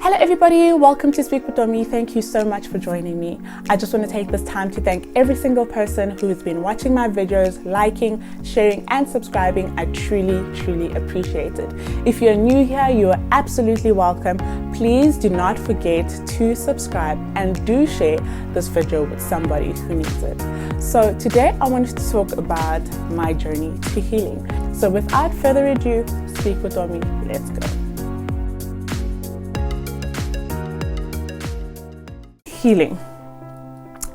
Hello everybody, welcome to Speak Votomi. Thank you so much for joining me. I just want to take this time to thank every single person who has been watching my videos, liking, sharing and subscribing. I truly appreciate it. If you're new here, you are absolutely welcome. Please do not forget to subscribe and do share this video with somebody who needs it. So today I wanted to talk about my journey to healing. So without further ado, Speak Votomi, let's go. Healing.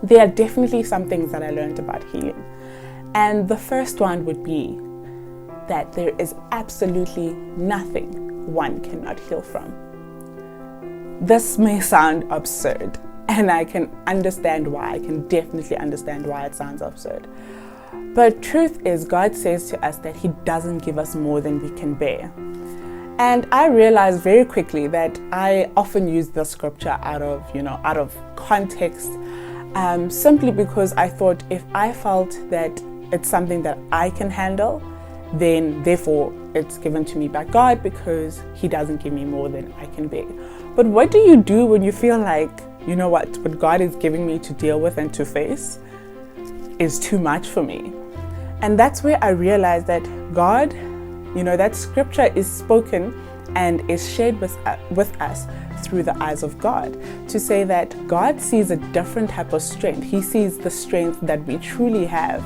There are definitely some things that I learned about healing. And the first one would be that there is absolutely nothing one cannot heal from. This may sound absurd, and I can understand why. I can definitely understand why it sounds absurd. But truth is, God says to us that He doesn't give us more than we can bear. And I realized very quickly that I often use the scripture out of context, simply because I thought if I felt that it's something that I can handle, then therefore it's given to me by God because He doesn't give me more than I can bear. But what do you do when you feel like, you know what God is giving me to deal with and to face is too much for me? And that's where I realized that God, that scripture is spoken and is shared with us through the eyes of God, to say that God sees a different type of strength. He sees the strength that we truly have.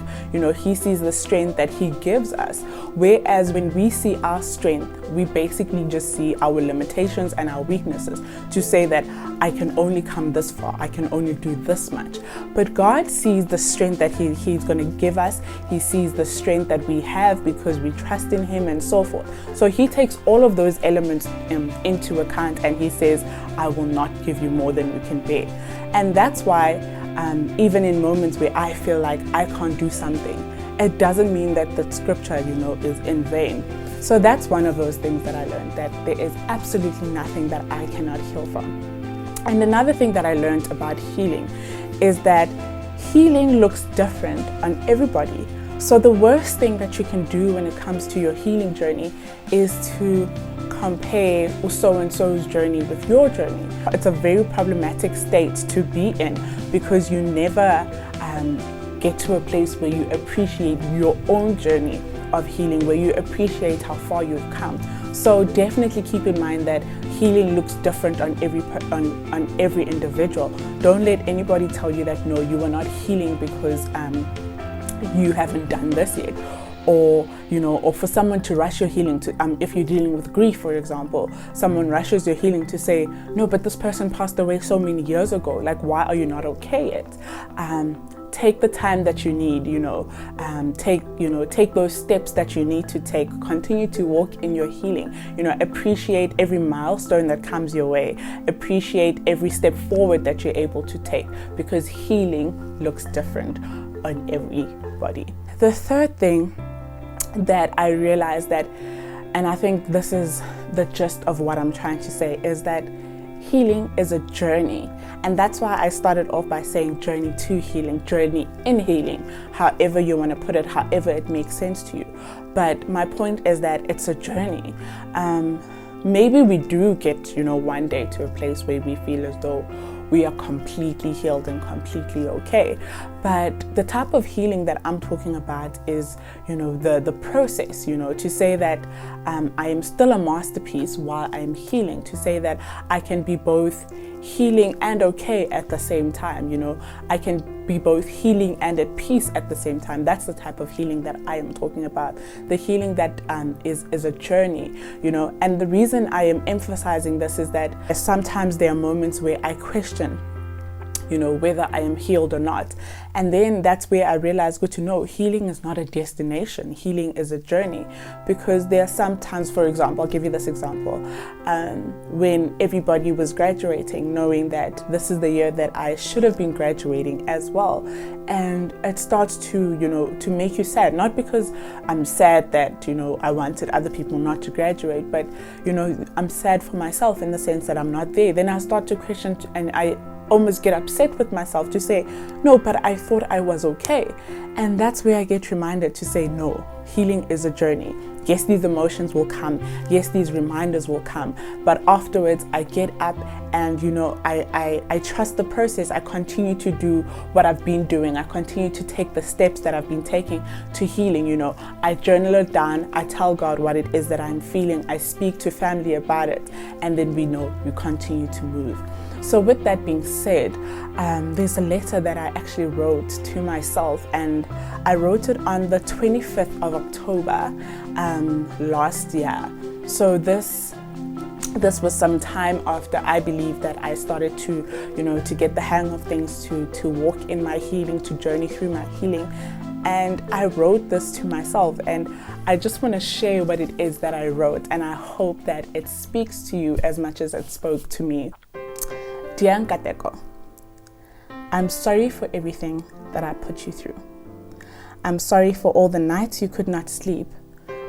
He sees the strength that He gives us. Whereas when we see our strength, we basically just see our limitations and our weaknesses, to say that I can only come this far, I can only do this much. But God sees the strength that He's going to give us. He sees the strength that we have because we trust in Him and so forth. So He takes all of those elements into account, and He says, I will not give you more than you can bear. And that's why even in moments where I feel like I can't do something, it doesn't mean that the scripture is in vain. So that's one of those things that I learned, that there is absolutely nothing that I cannot heal from. And another thing that I learned about healing is that healing looks different on everybody. So the worst thing that you can do when it comes to your healing journey is to compare so-and-so's journey with your journey. It's a very problematic state to be in, because you never get to a place where you appreciate your own journey of healing, where you appreciate how far you've come. So definitely keep in mind that healing looks different on every individual. Don't let anybody tell you that no, you are not healing because you haven't done this yet. Or for someone to rush your healing to, if you're dealing with grief, for example, someone rushes your healing to say, no, but this person passed away so many years ago. Like, why are you not okay yet? Take the time that you need, take those steps that you need to take. Continue to walk in your healing. Appreciate every milestone that comes your way. Appreciate every step forward that you're able to take, because healing looks different on everybody. The third thing that I realized that, and I think this is the gist of what I'm trying to say, is that healing is a journey. And that's why I started off by saying journey to healing, journey in healing, however you want to put it, however it makes sense to you. But my point is that it's a journey. Maybe we do get, one day to a place where we feel as though we are completely healed and completely okay. But the type of healing that I'm talking about is, the process, to say that I am still a masterpiece while I'm healing, to say that I can be both healing and okay at the same time. I can be both healing and at peace at the same time. That's the type of healing that I am talking about. The healing that is a journey, and the reason I am emphasizing this is that sometimes there are moments where I question whether I am healed or not. And then that's where I realized, good to know, healing is not a destination. Healing is a journey. Because there are some times, for example, I'll give you this example, when everybody was graduating, knowing that this is the year that I should have been graduating as well. And it starts to make you sad, not because I'm sad that, I wanted other people not to graduate, but, I'm sad for myself in the sense that I'm not there. Then I start to question, and I almost get upset with myself to say, no, but I thought I was okay. And that's where I get reminded to say, no, healing is a journey. Yes, these emotions will come. Yes, these reminders will come. But afterwards, I get up and, I trust the process. I continue to do what I've been doing. I continue to take the steps that I've been taking to healing. I journal it down. I tell God what it is that I'm feeling. I speak to family about it. And then we continue to move. So with that being said, there's a letter that I actually wrote to myself, and I wrote it on the 25th of October last year. So this was some time after I believe that I started to get the hang of things, to walk in my healing, to journey through my healing. And I wrote this to myself, and I just want to share what it is that I wrote, and I hope that it speaks to you as much as it spoke to me. Dear Nkateko, I'm sorry for everything that I put you through. I'm sorry for all the nights you could not sleep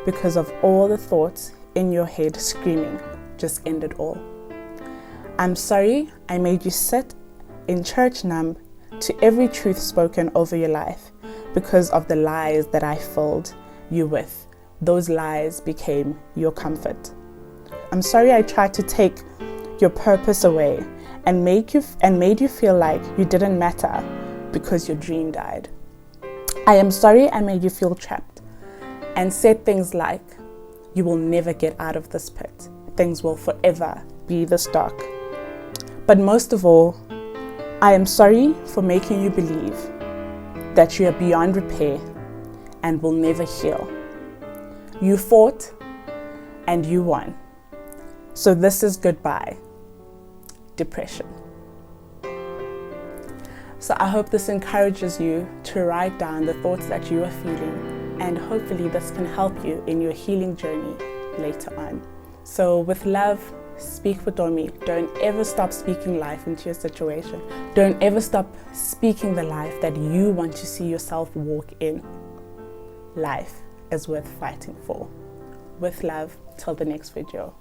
because of all the thoughts in your head screaming, just end it all. I'm sorry I made you sit in church numb to every truth spoken over your life because of the lies that I filled you with. Those lies became your comfort. I'm sorry I tried to take your purpose away and made you feel like you didn't matter because your dream died. I am sorry I made you feel trapped and said things like, you will never get out of this pit. Things will forever be this dark. But most of all, I am sorry for making you believe that you are beyond repair and will never heal. You fought and you won. So this is goodbye. Depression. So I hope this encourages you to write down the thoughts that you are feeling, and hopefully this can help you in your healing journey later on. So with love, speak Votomi. Don't ever stop speaking life into your situation. Don't ever stop speaking the life that you want to see yourself walk in. Life is worth fighting for. With love, till the next video.